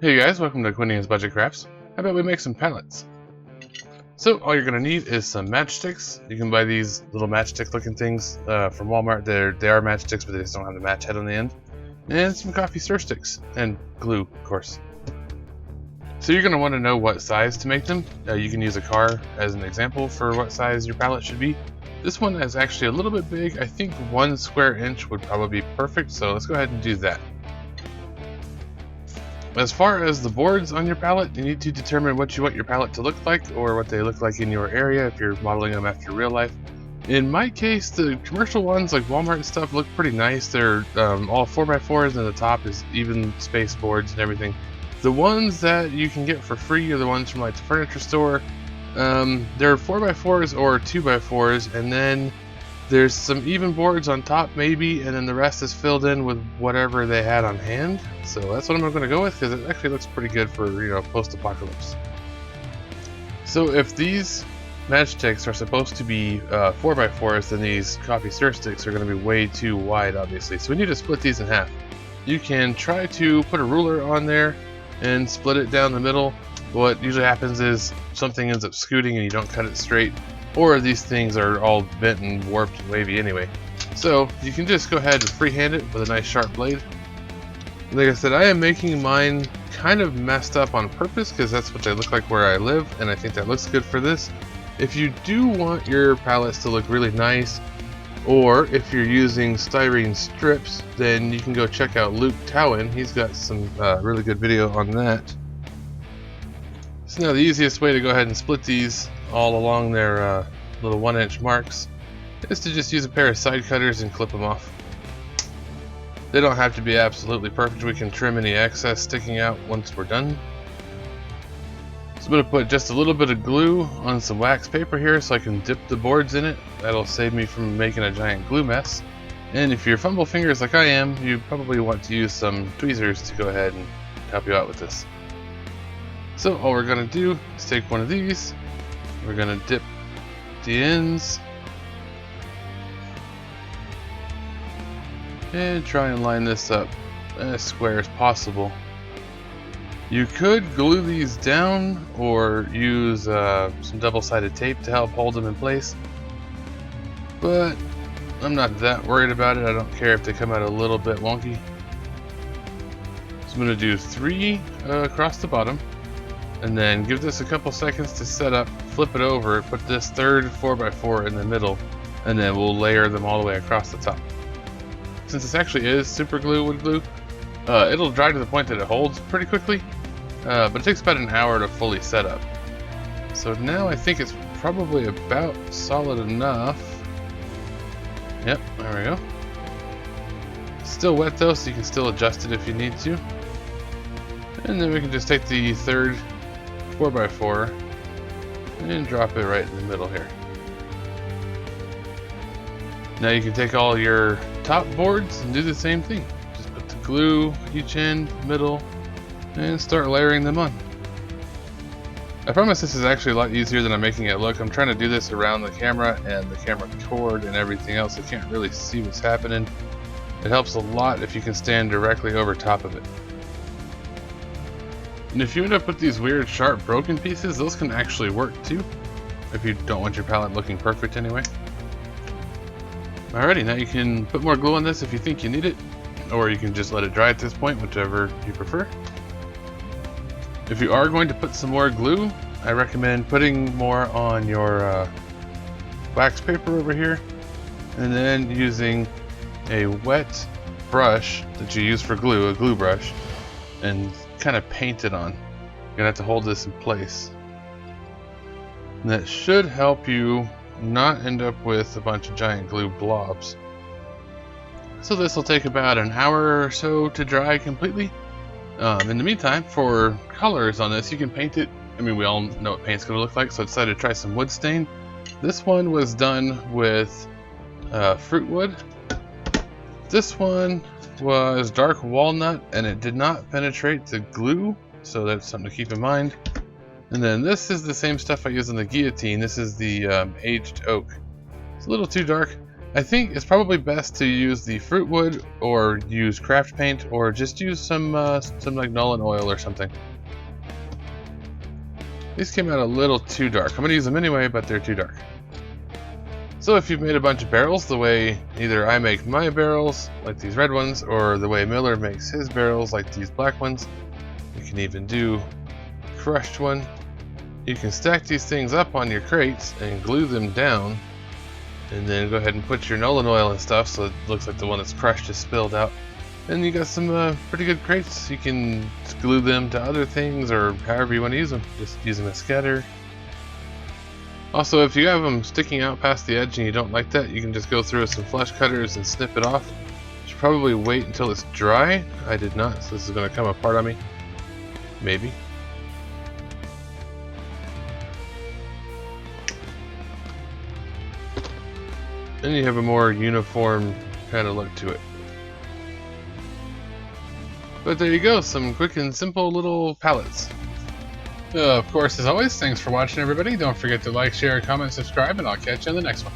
Hey guys, welcome to Quinian's Budget Crafts. How about we make some pallets? So all you're going to need is some matchsticks. You can buy these little matchstick looking things from Walmart. They are matchsticks, but they just don't have the match head on the end. And some coffee stir sticks. And glue, of course. So you're going to want to know what size to make them. You can use a car as an example for what size your pallet should be. This one is actually a little bit big. I think 1 square inch would probably be perfect, so let's go ahead and do that. As far as the boards on your pallet, you need to determine what you want your pallet to look like, or what they look like in your area if you're modeling them after real life. In my case, the commercial ones like Walmart and stuff look pretty nice. They're all 4x4s, and the top is even space boards and everything. The ones that you can get for free are the ones from like the furniture store. They're 4x4s or 2x4s, and then there's some even boards on top maybe, and then the rest is filled in with whatever they had on hand. So that's what I'm going to go with, because it actually looks pretty good for, post-apocalypse. So if these matchsticks are supposed to be 4x4s, then these coffee stir sticks are going to be way too wide, obviously. So we need to split these in half. You can try to put a ruler on there and split it down the middle. What usually happens is something ends up scooting and you don't cut it straight. Or these things are all bent and warped and wavy anyway. So you can just go ahead and freehand it with a nice sharp blade. Like I said, I am making mine kind of messed up on purpose because that's what they look like where I live, and I think that looks good for this. If you do want your pallets to look really nice, or if you're using styrene strips, then you can go check out Luke Towan. He's got some really good video on that. So now the easiest way to go ahead and split these all along their little 1-inch marks is to just use a pair of side cutters and clip them off. They don't have to be absolutely perfect. We can trim any excess sticking out once we're done. So I'm going to put just a little bit of glue on some wax paper here so I can dip the boards in it. That'll save me from making a giant glue mess. And if you're fumble fingers like I am, you probably want to use some tweezers to go ahead and help you out with this. So all we're going to do is take one of these. We're going to dip the ends and try and line this up as square as possible. You could glue these down or use some double-sided tape to help hold them in place, but I'm not that worried about it. I don't care if they come out a little bit wonky. So I'm going to do 3 across the bottom, and then give this a couple seconds to set up, flip it over, put this third 4x4 in the middle, and then we'll layer them all the way across the top. Since this actually is super glue wood glue, it'll dry to the point that it holds pretty quickly, but it takes about an hour to fully set up. So now I think it's probably about solid enough. Yep, there we go. Still wet though, so you can still adjust it if you need to. And then we can just take the third 4x4 and drop it right in the middle here. Now you can take all your top boards and do the same thing. Just put the glue each end, middle, and start layering them on. I promise this is actually a lot easier than I'm making it look. I'm trying to do this around the camera and the camera cord and everything else. I can't really see what's happening. It helps a lot if you can stand directly over top of it. And if you end up with these weird sharp broken pieces, those can actually work too, if you don't want your palette looking perfect anyway. Alrighty, now you can put more glue on this if you think you need it, or you can just let it dry at this point, whichever you prefer. If you are going to put some more glue, I recommend putting more on your wax paper over here, and then using a wet brush that you use for glue, a glue brush, and kind of paint it on. You're gonna have to hold this in place. And that should help you not end up with a bunch of giant glue blobs. So this will take about an hour or so to dry completely. In the meantime, for colors on this, you can paint it. I mean, we all know what paint's gonna look like, so I decided to try some wood stain. This one was done with fruit wood. This one was dark walnut, and it did not penetrate the glue, so that's something to keep in mind. And then this is the same stuff I use on the guillotine. This is the aged oak. It's a little too dark. I think it's probably best to use the fruit wood, or use craft paint, or just use some like Nolan oil or something. These came out a little too dark. I'm going to use them anyway, but they're too dark. So if you've made a bunch of barrels the way either I make my barrels, like these red ones, or the way Miller makes his barrels, like these black ones, you can even do crushed one. You can stack these things up on your crates and glue them down, and then go ahead and put your Nolan oil and stuff so it looks like the one that's crushed is spilled out. And you got some pretty good crates. You can glue them to other things or however you want to use them. Just use them as scatter. Also, if you have them sticking out past the edge and you don't like that, you can just go through with some flesh cutters and snip it off. You should probably wait until it's dry. I did not, so this is going to come apart on me. Maybe. Then you have a more uniform kind of look to it. But there you go, some quick and simple little pallets. Of course, as always, thanks for watching, everybody. Don't forget to like, share, comment, subscribe, and I'll catch you on the next one.